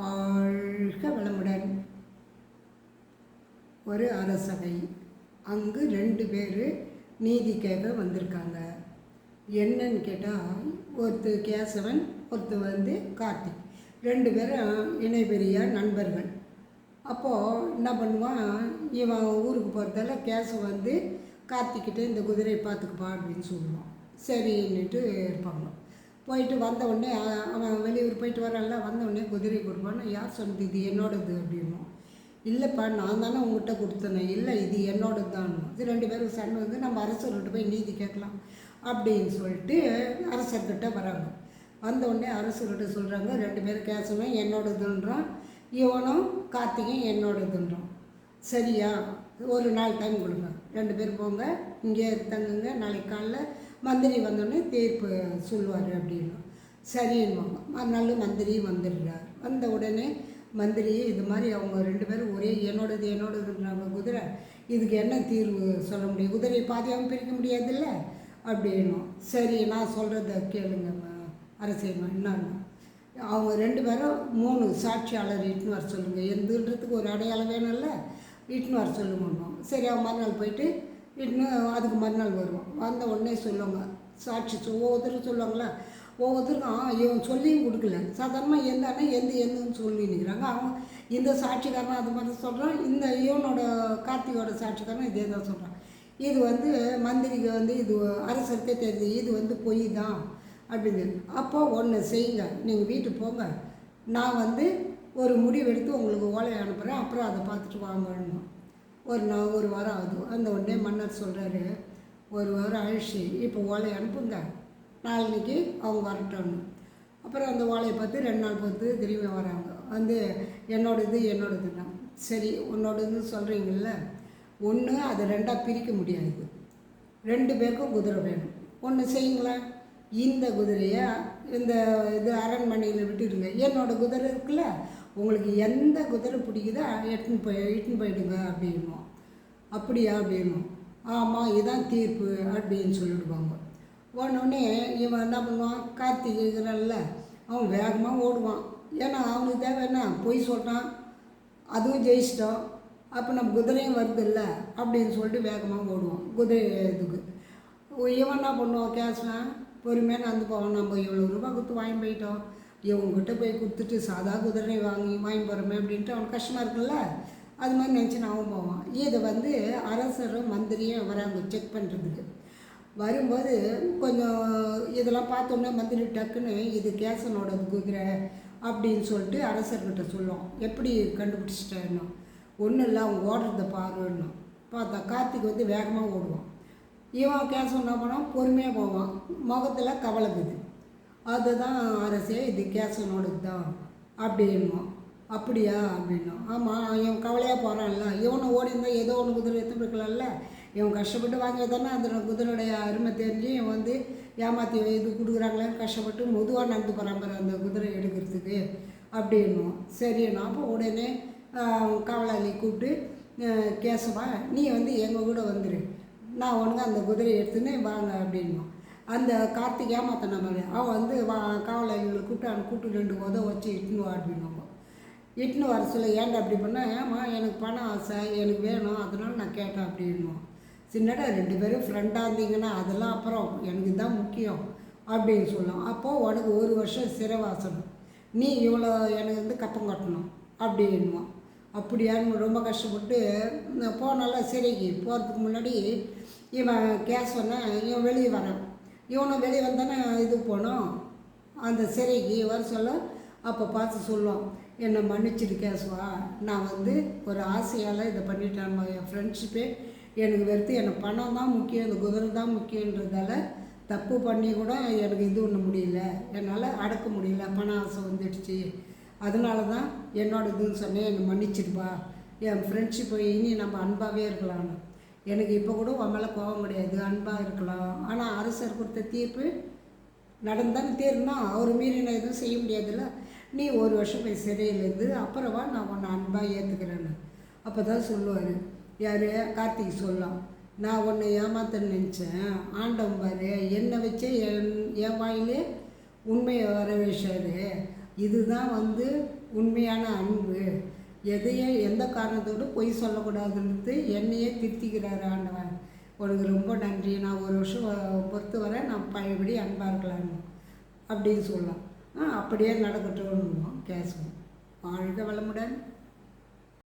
வாழ்க வளமுடன். ஒரு அரசவை. அங்கு 2 பேர் நீதி கேட்க வந்திருக்காங்க. என்னன்னு கேட்டால், ஒருத்தர் கேசவன், ஒருத்தர் கார்த்திக். 2 பேரும் இணைபெரிய நண்பர்கள். அப்போது என்ன பண்ணுவான், இவன் ஊருக்கு போகிறதால கேசவன் கார்த்திக்கிட்ட இந்த குதிரையை பார்த்துக்குப்பா அப்படின்னு சொல்லுவான். சரின்னுட்டு இருப்பாங்க. போயிட்டு வந்த உடனே அவன் வெளியூர் போயிட்டு வரான்ல, வந்த உடனே குதிரை கொடுப்பான்னு, யார் சொன்னது இது என்னோடது அப்படின்னும். இல்லைப்பா நான் தானே உங்கள்கிட்ட கொடுத்தேனே. இல்லை இது என்னோடது தான். இது 2 பேரும் சண்டை நம்ம அரசர்கிட்ட போய் நீதி கேட்கலாம் அப்படின்னு சொல்லிட்டு அரசர்கிட்ட வராங்க. வந்த உடனே அரசர்கிட்ட சொல்கிறாங்க, 2 பேரும் கேசவன் என்னோடதுன்றான், இவனும் கார்த்திகையும் என்னோடதுன்றான். சரியா, ஒரு நாள் டைம் கொடுங்க, 2 பேர் போங்க, இங்கே தங்குங்க, நாளைக்கு காலைல மந்திரி வந்தோடனே தீர்ப்பு சொல்லுவார் அப்படின்னு. சரின்னுவாங்க. மறுநாள் மந்திரி வந்துடுறார். வந்த உடனே மந்திரி இது மாதிரி அவங்க 2 பேரும் ஒரே என்னோடதுன்றாங்க குதிரை, இதுக்கு என்ன தீர்வு சொல்ல முடியும், குதிரையை பாதியாகவும் பிரிக்க முடியாதுல்ல அப்படின்னும். சரி நான் சொல்கிறத கேளுங்க அரசியல் என்னன்னு. அவங்க 2 பேரும் 3 சாட்சியாளர் இட்டுன்னு வர சொல்லுங்கள், எந்தன்றதுக்கு ஒரு அடையாளம் வேணும்ல, இட்டுன்னு வர சொல்லுங்க. சரி அவன் மறுநாள் போயிட்டு இன்னும் அதுக்கு மறுநாள் வருவோம். வந்த உடனே சொல்லுவாங்க சாட்சி, ஒவ்வொருத்தரும் சொல்லுவாங்களா, ஒவ்வொருத்தருக்கும் இவன் சொல்லியும் கொடுக்கல, சாதாரணமாக எந்தன்னு சொல்லி நிற்கிறாங்க. அவன் இந்த சாட்சிக்காரன் அது மாதிரி சொல்கிறான், இந்த இவனோட கார்த்திகோட சாட்சிக்காரன் இதே தான் சொல்கிறான். இது மந்திரிக்கு இது அரசருக்கே தெரியுது, இது பொய் தான் அப்படின்னு. அப்போ ஒன்று செய்யுங்க, நீங்கள் வீட்டுக்கு போங்க, நான் ஒரு முடிவெடுத்து உங்களுக்கு ஓலை அனுப்புகிறேன், அப்புறம் அதை பார்த்துட்டு வாங்கணும். ஒரு வாரம் ஆகுது. அந்த உடனே மன்னர் சொல்கிறாரு, ஒரு வாரம் ஆயிடுச்சு, இப்போ ஓலை அனுப்புங்க, நாளைக்கு அவங்க வரட்டோன்னு. அப்புறம் அந்த ஓலையை பார்த்து 2 நாள் பார்த்து திரும்பி வராங்க. என்னோடது தான். சரி உன்னோடதுன்னு சொல்கிறீங்கள, ஒன்று அதை 2ஆக பிரிக்க முடியாது, 2 பேருக்கும் குதிரை வேணும். ஒன்று செய்யுங்களேன், இந்த குதிரையை இது அரண்மனையில் விட்டுடுங்க, என்னோடய குதிரை இருக்குல்ல, உங்களுக்கு எந்த குதிரை பிடிக்குதோ இட்டுன்னு போயிடுங்க அப்படின்னும். அப்படியா அப்படின்னும். ஆமாம் இதுதான் தீர்ப்பு அப்படின்னு சொல்லிவிடுவாங்க. உடனே இவன் என்ன பண்ணுவான், கார்த்திகைங்கிறல்ல, அவன் வேகமாக ஓடுவான். ஏன்னா அவனுக்கு தேவை என்ன, பொய் சொல்கிறான், அதுவும் ஜெயிச்சிட்டோம், அப்போ நம்ம குதிரையும் வருது இல்லை அப்படின்னு சொல்லிட்டு வேகமாக ஓடுவான் குதிரை இதுக்கு. இவன் என்ன பண்ணுவான், கேஷ்லாம் பொறுமையாக நடந்து போவான். நம்ம இவ்வளோ ரூபா கொடுத்து வாங்கி போயிட்டோம், இவங்ககிட்ட போய் கொடுத்துட்டு சாதா குதிரை வாங்கி போகிறோமே அப்படின்ட்டு அவனுக்கு கஷ்டமாக இருக்குல்ல, அது மாதிரி நினச்சி நான் போவான். இதை அரசரும் மந்திரியும் வராங்க செக் பண்ணுறதுக்கு. வரும்போது கொஞ்சம் இதெல்லாம் பார்த்தோன்னே மந்திரி டக்குன்னு இது கேசனோட குதிரை அப்படின்னு சொல்லிட்டு அரசர்கிட்ட சொல்லுவோம். எப்படி கண்டுபிடிச்சிட்டேன்னு. ஒன்றும் இல்லை, அவங்க ஓடுறத பாருன்னு. பார்த்தா கார்த்திக் வேகமாக ஓடுவான். இவன் கேசவன் என்ன பண்ணான், பொறுமையாக போவான், முகத்தில் கவலைக்குது. அதுதான் அரசே, இது கேசவனோடது தான் அப்படின்னும். அப்படியா அப்படின்னும். ஆமாம் இவன் கவலையாக போகிறான்ல, இவனை ஓடி இருந்தால் ஏதோ ஒன்று குதிரை எடுத்து இருக்கலாம்ல, இவன் கஷ்டப்பட்டு வாங்கி தானே அந்த குதிரையுடைய அருமை தெரிஞ்சு இவன் ஏமாற்றி இது கொடுக்குறாங்களேன்னு கஷ்டப்பட்டு மெதுவாக நடந்து போகிறான் பாரு அந்த குதிரை எடுக்கிறதுக்கு அப்படின்னும். சரிண்ணா. அப்போ உடனே காவலாளி கூப்பிட்டு, கேசவா நீ எங்கள் கூட வந்துடு, நான் உனக்கு அந்த குதிரையை எடுத்துன்னு வாங்க அப்படின்னும். அந்த கார்த்திக் ஏமாத்தன மாதிரி அவன் காவலாளிகளை கூப்பிட்டு 2 உதவ வச்சு இட்டுன்னு வா அப்படின்னுவாங்க. இட்டுன்னு வர சொல்ல, ஏன்டா அப்படி பண்ணால், ஏமா எனக்கு பணம் ஆசை, எனக்கு வேணும், அதனால நான் கேட்டேன் அப்படின்னுவோம். சின்னடா 2 பேரும் ஃப்ரெண்டாக இருந்தீங்கன்னா அதெல்லாம் அப்புறம், எனக்கு தான் முக்கியம் அப்படின்னு சொல்லும். அப்போது உனக்கு 1 வருஷம் சிறைவாசனம், நீ இவ்வளோ எனக்கு கப்பம் கட்டணும் அப்படின்னுவான். அப்படியான்னு ரொம்ப கஷ்டப்பட்டு போனால சிறைக்கு போகிறதுக்கு முன்னாடி இவன் இவன் வெளியே வரான். இவனும் வெளியே வந்தானே இது போனோம் அந்த சிறைக்கு வர சொல்ல. அப்போ பார்த்து சொல்லுவான், என்னை மன்னிச்சிட்டு கேசுவா, நான் ஒரு ஆசையால் இதை பண்ணிட்டேன், என் ஃப்ரெண்ட்ஷிப்பே எனக்கு வெறுத்து, எனக்கு பணம் தான் முக்கியம், இந்த குதிரை தான் முக்கியன்றதால தப்பு பண்ணி கூட எனக்கு இது ஒன்று முடியல, என்னால் அடக்க முடியல, பண ஆசை வந்துடுச்சு, அதனால தான் என்னோடதுன்னு சொன்னேன், என்னை மன்னிச்சிடுப்பா, என் ஃப்ரெண்ட்ஷிப்பை இனி நம்ம அன்பாகவே இருக்கலாம்னு. எனக்கு இப்போ கூட உன் மேலே கோபம் கிடையாது, அன்பாக இருக்கலாம். ஆனால் அரசர் கொடுத்த தீர்ப்பு நடந்தான்னு தீர்னா அவர் மீறி நான் எதுவும் செய்ய முடியாதுல்ல, நீ 1 வருஷம் போய் சிறையிலேருந்து அப்புறமா நான் உன்னை அன்பாக ஏற்றுக்கிறேன்னு. அப்போ தான் சொல்லுவார், யார், கார்த்திக் சொல்லலாம், நான் உன்னை ஏமாத்தன்னு நினச்சேன், ஆண்டவன் பாரு என்னை வச்சே என் வாயிலே உண்மையை வர விஷாரு, இதுதான் உண்மையான அன்பு. எதையும் எந்த காரணத்தோடு பொய் சொல்லக்கூடாதுன்றது என்னையே திருத்திக்கிறாரு ஆண்டவன். உனக்கு ரொம்ப நன்றி, நான் ஒரு வருஷம் பொறுத்து வர நான் பழையபடி அன்பாக இருக்கலான்னு அப்படின்னு சொல்லலாம். அப்படியே நடக்கட்டும்னு கேசுவோம். வாழ்க வளமுடன்.